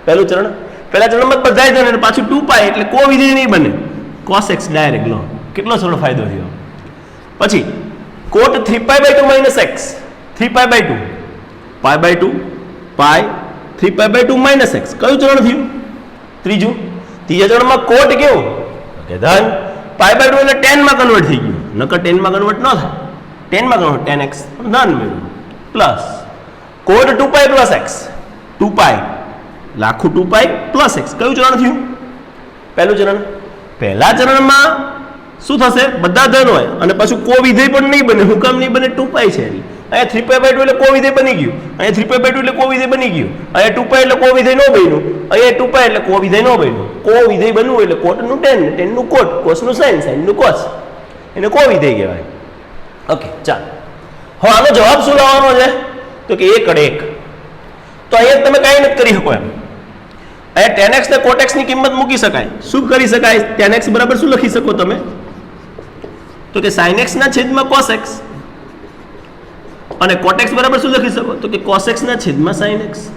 Speaker 1: પહેલું ચરણ. પહેલા ચરણમાં બધાય ધન એટલે પાછું 2π એટલે કો વિધેય નહીં બને. cos x ડાયરેક્ટ લો. કેટલો સરળ ફાયદો થયો. પછી cot 3π/2 માઇનસ એક્સ 3π/2 π/2 પાઈ 3π/2 માઇનસ એક્સ કયું ચરણ થયું? ત્રીજું. ત્રીજા ચરણમાં કોટ કેવું? કે ધન. π/2 એટલે 10 માં કન્વર્ટ થઈ ગયું. નકર 10 માં કન્વર્ટ ન થાય. 10 માં કન્વર્ટ 10x ધન મેળવ્યું પ્લસ કોટ 2π પ્લસ એક્સ 2π લાખું 2π પ્લસ એક્સ કયું ચરણ થયું? પહેલું ચરણ. પહેલા ચરણમાં શું થશે? બધા ધન હોય અને પાછું કો વિધેય પણ નહીં બને. હું કામ નહીં બને? 2π છે. અહીંયા 3π/2 એટલે કો વિધેય બની ગયું. અહીંયા 3π/2 એટલે કો વિધેય બની ગયું. અહીંયા 2π એટલે કો વિધેય ન બન્યું. અહીંયા 2π એટલે કો વિધેય ન બન્યું. કો વિધેય બનવું એટલે કોટ નું 10, 10 નું કોટ, કોસ નું સાઇન, સાઇન નું કોસ. એને કો વિધેય કહેવાય. ઓકે, ચાલો. હવે આનો જવાબ શું લાવવાનો છે? તો કે 1/1. તો અહીંયા તમે કાંઈ નથી કરી શકો એમ. અહીંયા tan x ને cot x ની કિંમત મૂકી શકાય. શું કરી શકાય? tan x બરાબર શું લખી શકો તમે? તો કે sin x ના છેદમાં cos x અને cot x બરાબર શું લખી શકો તો કે cos x ના છેદમાં sin x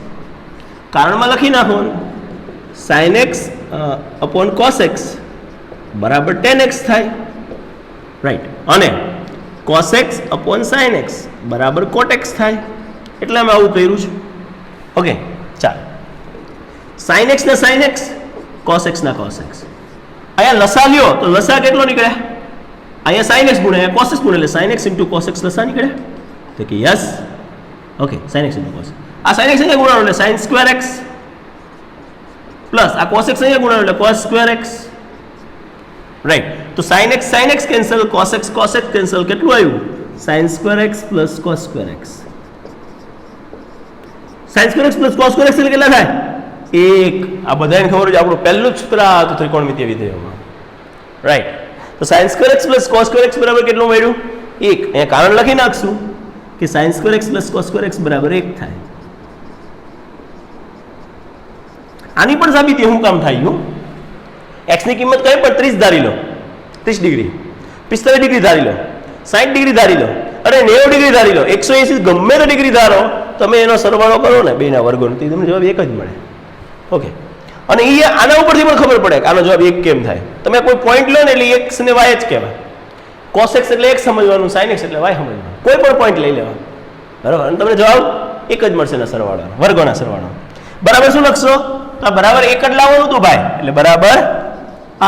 Speaker 1: કારણમાં લખી નાખવાનું sin x upon cos x બરાબર tan x થાય રાઈટ અને cos x upon sin x બરાબર cot x થાય એટલે અમે આવું કર્યું છે ઓકે ચાલો sin x ના sin x cos x ના cos x અહીંયા લસા લ્યો તો લસા કેટલો નીકળે અહીંયા sin x ગુણે અહીંયા cos x ગુણે એટલે sin x into cos x લસા નીકળે તો કે yes okay sin x into cos આ sin x અહીંયા ગુણાનો એટલે sin square x પ્લસ આ cos x અહીંયા ગુણાનો એટલે cos square x રાઈટ તો sin x cancel cos x cancel કેટલું આવ્યું sin square x plus cos square x sin square x plus cos square x એટલે કેટલા થાય 1 આ બધાને ખબર છે આપણું પહેલું જ સૂત્ર હતું ત્રિકોણમિતિય વિધેયોમાં રાઈટ તો sin square x plus cos square x બરાબર કેટલું મળ્યું 1 અહીંયા કારણ લખી નાખશું કે sin square x plus cos square x બરાબર 1 થાય આની પણ સાબિતી શું કામ થાય x ની કિંમત કઈ પણ 30 ધારી લો 30 ડિગ્રી 45 ડિગ્રી ધારી લો 60 ડિગ્રી ધારી લો અરે 90 ડિગ્રી ધારી લો 180 ગમે તે ડિગ્રી ધારો તમે એનો સરવાળો કરો ને બેના વર્ગોનો તો તમને જવાબ એક જ મળે ઓકે અને એ આના ઉપરથી પણ ખબર પડે કે આનો જવાબ એક કેમ થાય તમે કોઈ પોઈન્ટ લો ને એટલે x ને y જ કહેવાય cos x એટલે x સમજવાનું sin x એટલે y સમજવાનું કોઈ પણ પોઈન્ટ લઈ લેવાનું બરાબર અને તમને જવાબ એક જ મળશે ને સરવાળાનો વર્ગોના સરવાળો બરાબર શું લખશો તો બરાબર એક જ લાવવાનું હતું ભાઈ એટલે બરાબર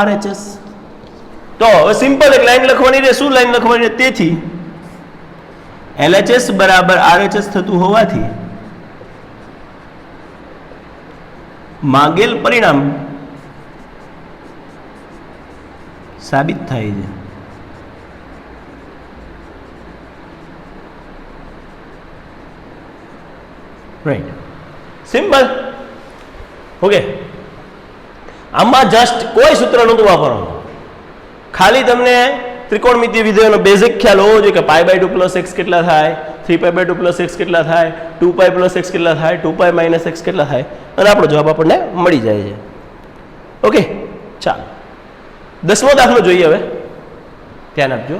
Speaker 1: RHS તો હવે સિમ્પલ એક લાઈન લખવાની છે શું લાઈન લખવાની છે તેથી LHS બરાબર RHS થતું હોવાથી માંગેલ પરિણામ સાબિત થાય છે રાઈટ સિમ્પલ ઓકે આમાં જસ્ટ કોઈ સૂત્ર નહોતું વાપરવાનું ખાલી તમને ત્રિકોણમિતિય વિધેયોનો બેઝિક ખ્યાલ હોવો જોઈએ કે π/2 પ્લસ x કેટલા થાય 3π/2 પ્લસ x કેટલા થાય 2π પ્લસ x કેટલા થાય 2π માઇનસ x કેટલા થાય અને આપણો જવાબ આપણને મળી જાય છે ઓકે ચાલો 10મો દાખલો જોઈએ હવે ધ્યાન આપજો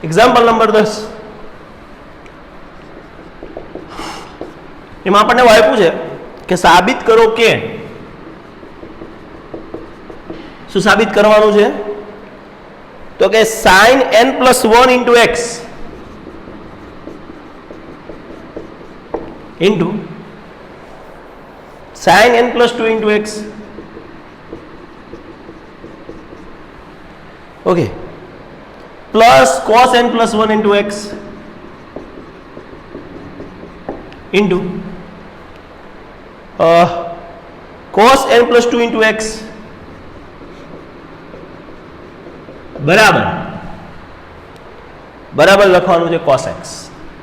Speaker 1: એક્ઝામ્પલ નંબર 10 એમાં આપણને આપ્યું છે કે સાબિત કરો કે શું સાબિત કરવાનું છે તો કે sin n plus 1 into x into sin n plus 2 into x okay plus cos n plus 1 into x into cos n plus 2 into x બરાબર લખવાનું છે cos x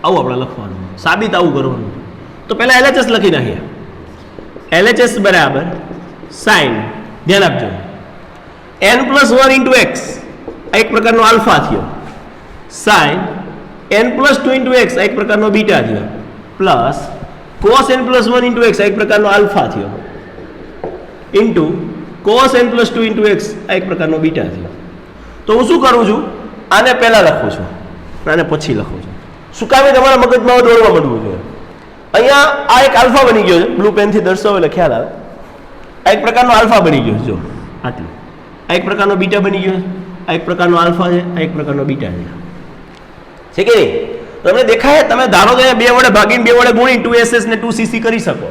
Speaker 1: આવું આપણે લખવાનું સાબિત આવું કરવાનું તો પહેલા LHS લખી નાખીએ LHS બરાબર sin ધ્યાન આપજો n plus 1 into x આ એક પ્રકારનો આલ્ફા થયો sin n plus 2 into x આ એક પ્રકારનો બીટા થયો plus cos n plus 1 into x આ એક પ્રકારનો આલ્ફા થયો into cos n plus 2 into x આ એક પ્રકારનો બીટા થયો તો હું શું કરું છું આને પહેલા લખું છું આને પછી લખું છું શું કામ તમારા મગજમાં દોડવા માંડવું જોઈએ અહીંયા આ એક આલ્ફા બની ગયો છે બ્લુ પેનથી દર્શાવો એટલે ખ્યાલ આવે આ એક પ્રકારનો આલ્ફા બની ગયો છે જો આટલું આ એક પ્રકારનો બીટા બની ગયો છે આ એક પ્રકારનો આલ્ફા છે આ એક પ્રકારનો બીટા છે કે નહીં તમને દેખાય તમે ધારો કે બે વડે ભાગીને બે વડે ગુણી 2SS ને 2CC કરી શકો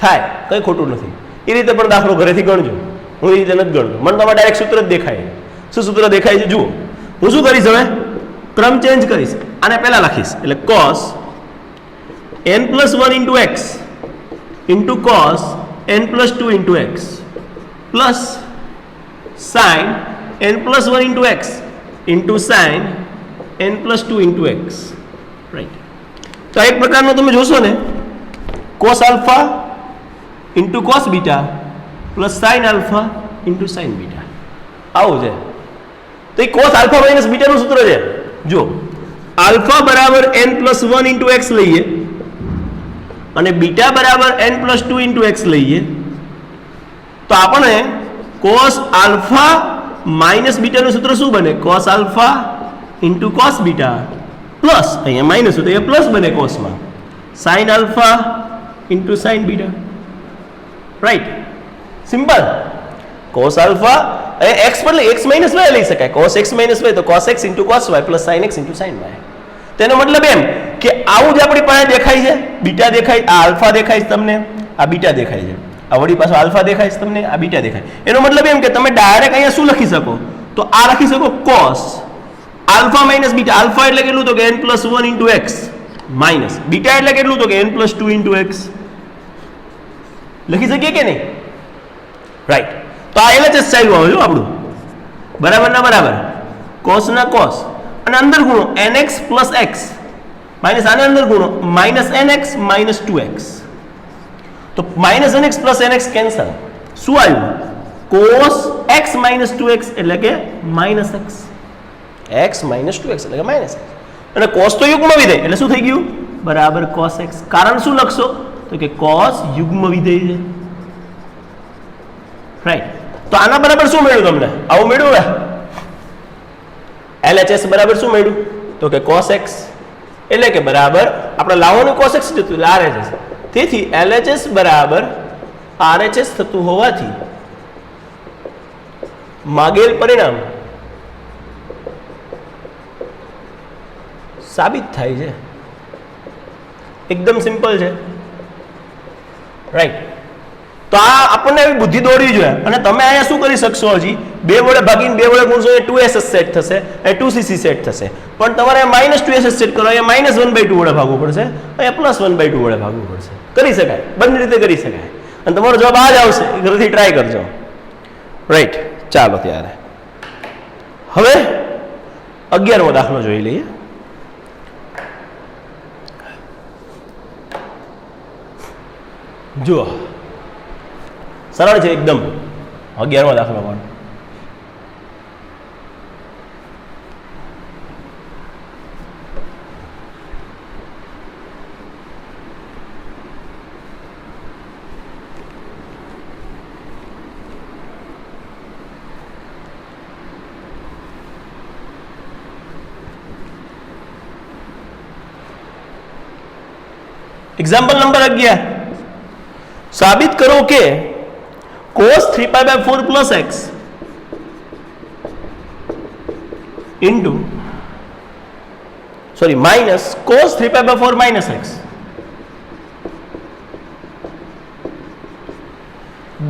Speaker 1: થાય કંઈ ખોટું નથી એ રીતે પણ દાખલો ઘરેથી ગણજો હું એ રીતે નથી ગણતો મને તમારે ડાયરેક્ટ સૂત્ર જ દેખાય શું સૂત્ર દેખાય છે જુઓ હું શું કરીશ હવે ક્રમ ચેન્જ કરીશ આને પહેલા લખીશ એટલે cos n plus 1 into x into cos n plus 2 into x plus sin n plus 1 into x into sin n plus 2 into x right તો એક પ્રકારનો તમે જોશો ને cos alpha into cos beta plus sign alpha into sine beta, આવું છે. તો એ cos alpha minus બીટાનું સૂત્ર છે. જો આલ્ફા બરાબર n+1 ઇન્ટુ એક્સ લઈએ અને બીટા બરાબર n+2 ઇન્ટુ એક્સ લઈએ તો આપણે કોસ આલ્ફા માઇનસ બીટાનું સૂત્ર શું બને? Cos alpha into cos beta plus અહીંયા માઇનસ તો એ પ્લસ બને કોસમાં sine alpha into sine beta. Right, simple. Cos alpha X બદલે એક્સ માઇનસ વાય લઈ શકાય. કોસ એક્સ માઇનસ વાય તો cos X into cos Y plus sine X into sine Y. તેનો મતલબ એમ કે આવું જ આપણી પાસે દેખાય છે. બીટા દેખાય, આ આલ્ફા દેખાય છે તમને, આ બીટા દેખાય છે. આ વળી પાછો આલ્ફા દેખાય છે તમને, આ બીટા દેખાય. એનો મતલબ એમ કે તમે ડાયરેક્ટ અહીંયા શું લખી શકો? તો આ લખી શકો cos alpha minus beta. Alpha એટલે કેટલું? તો કે n+1 into x minus beta એટલે કેટલું? તો કે n+2 ઇન્ટુ એક્સ. લખી શકીએ કે નહીં? રાઈટ. તો આ LHS ચાલ્યું આવે જો આપણું, બરાબર ના બરાબર, કોસ ના કોસ અને અંદર ગુણો nx પ્લસ એક્સ માઇનસ આને અંદર ગુણો માઇનસ nx માઇનસ 2x. તો minus nx plus nx cancel. શું આવ્યું? કોસ x માઇનસ 2x એટલે કે minus x. x minus 2x એટલે કે માઇનસ x. અને કોસ તો યુગ્મ વિધેય એટલે શું થઈ ગયું? બરાબર કોસ x. કારણ શું લખશો? તો કે કોસ યુગ્મ વિધેય છે. રાઈટ. તો આના બરાબર શું મળ્યું તમને? આવું મળ્યું ને? LHS બરાબર શું મળ્યું? તો કે cos x એટલે કે બરાબર આપણે લાવવાનું cos x જતું RHS. તેથી LHS બરાબર RHS થતું હોવાથી માગેલ પરિણામ સાબિત થાય છે. એકદમ સિમ્પલ છે. રાઈટ. તો આ આપણને એવી બુદ્ધિ દોડવી જોઈએ. અને તમે અહીંયા શું કરી શકશો? હજી 2 વડે ભાગીને 2 વડે ગુણશો એ 2SS સેટ થશે, એ 2CC સેટ થશે. પણ તમારે -2SS સેટ કરો, અહીંયા -1/2 વડે ભાગવું પડશે, અહીંયા +1/2 વડે ભાગવું પડશે. કરી શકાય, બંને રીતે કરી શકાય. અને તમારો જવાબ આ જ આવશે. એ ઘરેથી ટ્રાય કરજો. રાઈટ. ચાલો ત્યારે હવે 11મો દાખલો જોઈ લઈએ. જુઓ, સરળ છે એકદમ. 11મો દાખલો પણ એક્ઝામ્પલ નંબર 11. સાબિત કરો કે cos 3π/4 plus x into minus cos 3π/4 minus x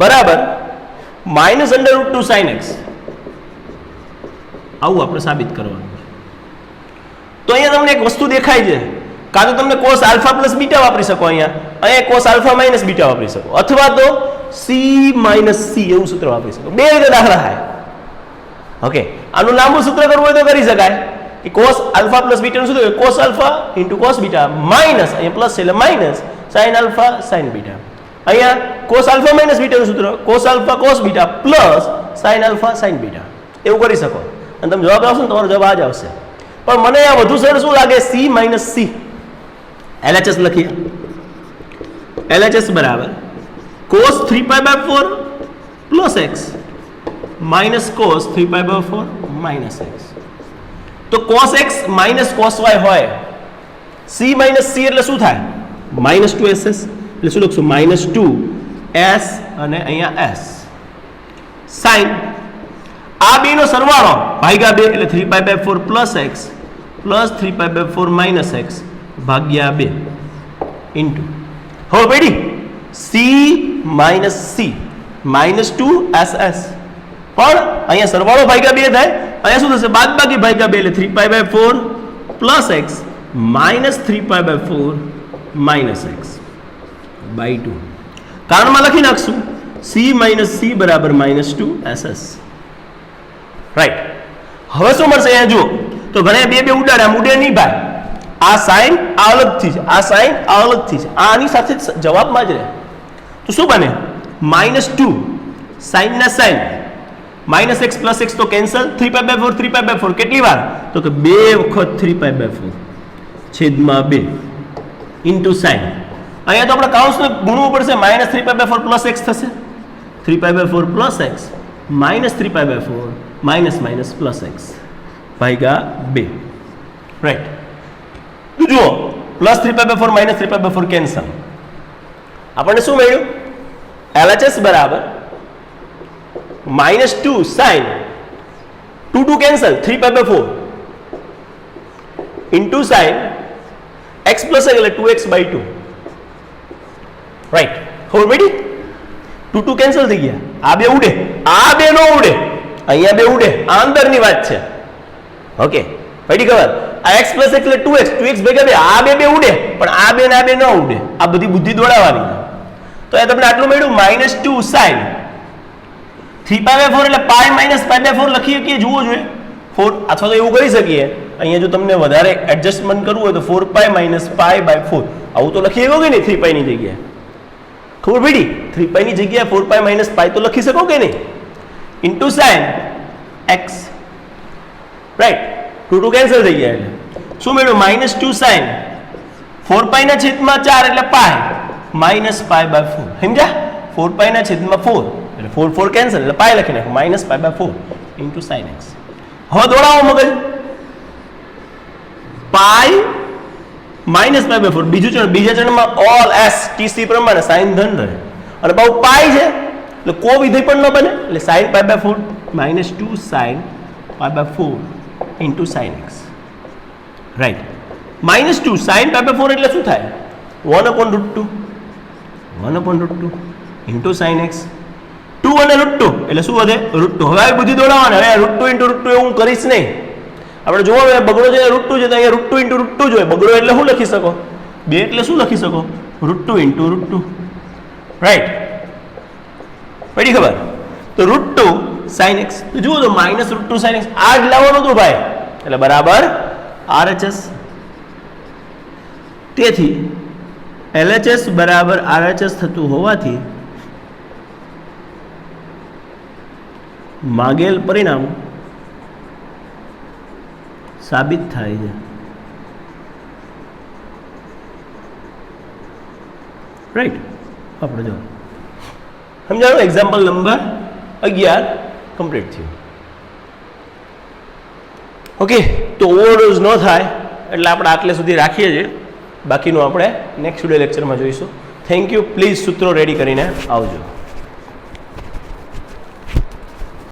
Speaker 1: બરાબર -√2 sin x. આવું આપણે સાબિત કરવાનું છે. તો અહીંયા તમને એક વસ્તુ દેખાય છે. કાં તો તમને cos આલ્ફા પ્લસ બીટા વાપરી શકો, અહીંયા cos આલ્ફા માઇનસ બીટા વાપરી શકો, અથવા તો c માઇનસ c એવું સૂત્ર વાપરી શકો. બે રીતે દાખલા થાય. ઓકે, આનું લાંબુ સૂત્ર કરવું હોય તો કરી શકાય કે cos આલ્ફા પ્લસ બીટાનું સૂત્ર cos alpha into cos beta minus અહીંયા પ્લસ એટલે minus sin alpha sin beta. અહીંયા cos આલ્ફા માઇનસ બીટાનું સૂત્ર cos alpha cos beta plus sin alpha sin beta. એવું કરી શકો અને તમે જવાબ આવશો ને તમારો જવાબ આ જ આવશે. પણ મને આ વધુ સરળ શું લાગે? c minus c. LHS લખીએ. LHS બરાબર cos 3π/4 plus x minus cos 3π/4 minus x. તો cos x minus cos y હોય, c minus c એટલે શું થાય? -2ss એટલે શું લખશું? -2s અને અહીંયા s. sin આ બેનો સરવાળો ભાગ્યા 2 એટલે 3π/4 plus x plus 3π/4 minus x ભાગ્યા 2 ઇન્ટુ હવે બેડી c minus c -2ss. પણ અહીંયા સરવાળો ભાગ્યા 2 થાય, અહીંયા શું થશે? બાદબાકી ભાગ્યા 2 એટલે 3π/4 plus x minus 3π/4 minus x by 2. કારણમાં લખી નાખશું c minus c બરાબર -2ss. રાઈટ. હવે શું મળશે? અહીંયા જુઓ તો ઘણા 2 ઉડાડ્યા, ઉડે નહીં ભાઈ. આ સાઇન આ અલગથી છે, આ સાઇન આ અલગથી છે, આ આની સાથે જ જવાબમાં જ રહે. તો શું બને? -2 સાઇન ના સાઇન -x + x તો કેન્સલ, 3π/4 3π/4 કેટલી વાર? તો કે 2 વખત 3π/4 છેદમાં 2 ઇન્ટુ સાઇન. અહીંયા તો આપણે કાઉન્સને ગુણવું પડશે, -3π/4 + x થશે, 3π/4 + x -3π/4 - x ભાગ્યા 2. રાઈટ. તો જુઓ +3π/4 -3π/4 કેન્સલ. આપણને શું મળ્યું? LHS બરાબર -2 sin 2 cancel 3π/4 into sin x + x એટલે 2x/2. રાઈટ. ખબર પડી? 2 કેન્સલ થઈ ગયા. આ બે ઉડે, આ બે નો ઉડે, અહીંયા બે ઉડે, આ અંદરની વાત છે. ઓકે, પડી ખબર? આ x + x એટલે 2x ભેગા બે, આ બે ઉડે, પણ આ બે ને આ બે ન ઉડે. આ બધી બુદ્ધિ દોડાવવાની. તો એ તમને આટલું મળ્યું -2 sin 3π/4 એટલે π - π/4 લખી શકીએ, જુઓ જોઈએ 4, અથવા તો એવું કરી શકીએ અહીંયા જો તમને વધારે એડજસ્ટમેન્ટ કરવું હોય તો 4π - π/4 આવું તો લખી શકો કે નહીં? 3π ની જગ્યાએ ખબર પડી? 3π ની જગ્યાએ 4π - π તો લખી શકો કે નહીં? Into sin x. Right. 2 cancel થઈ ગયા એટલે શું મળ્યું? -2 sin 4π ના છેદમાં 4 એટલે π - π/4. સમજ્યા? 4π ના છેદમાં 4 એટલે 4 કેન્સલ એટલે π લખી નાખો -π/4 ઇન્ટુ sin x. હવે દોડાવો મગજ. π -π/4 બીજું ચરણ, બીજા ચરણમાં ઓલ s tc પ્રમાણે sin ધન રહે અને બહુ π છે એટલે કો વિધેય પણ ન બને એટલે sin π/4 -2 sin π/4 into sin x. Right. -2 sin π/4 એટલે શું થાય? 1/√2 1/√2 ઇન્ટુ sin x. 2 અને √2 એટલે શું વધે? √2. હવે આ બુદ્ધિ દોડાવવાની. હવે √2 × √2 એવું હું કરીશ નહીં. આપણે જોવો બગડો છે √2 છે તો અહીંયા √2 × √2 જોઈએ. બગડો એટલે શું લખી શકો? 2 એટલે શું લખી શકો? √2 × √2. રાઈટ. પડી ખબર? તો √2 sin x. તો જુઓ તો -√2 sin x આ જ લાવવાનું હતું ભાઈ, એટલે બરાબર RHS. તેથી LHS બરાબર RHS થતું હોવાથી માગેલ પરિણામ સાબિત થાય છે. રાઈટ. આપણે જો સમજાણું? એક્ઝામ્પલ નંબર 11 કમ્પ્લીટ થયું. ઓકે, તો ઓવરડોઝ ન થાય એટલે આપણે આટલે સુધી રાખીએ છીએ. બાકીનું આપણે નેક્સ્ટ વિડિયો લેક્ચરમાં જોઈશું. Thank you. પ્લીઝ સૂત્રો રેડી કરીને આવજો.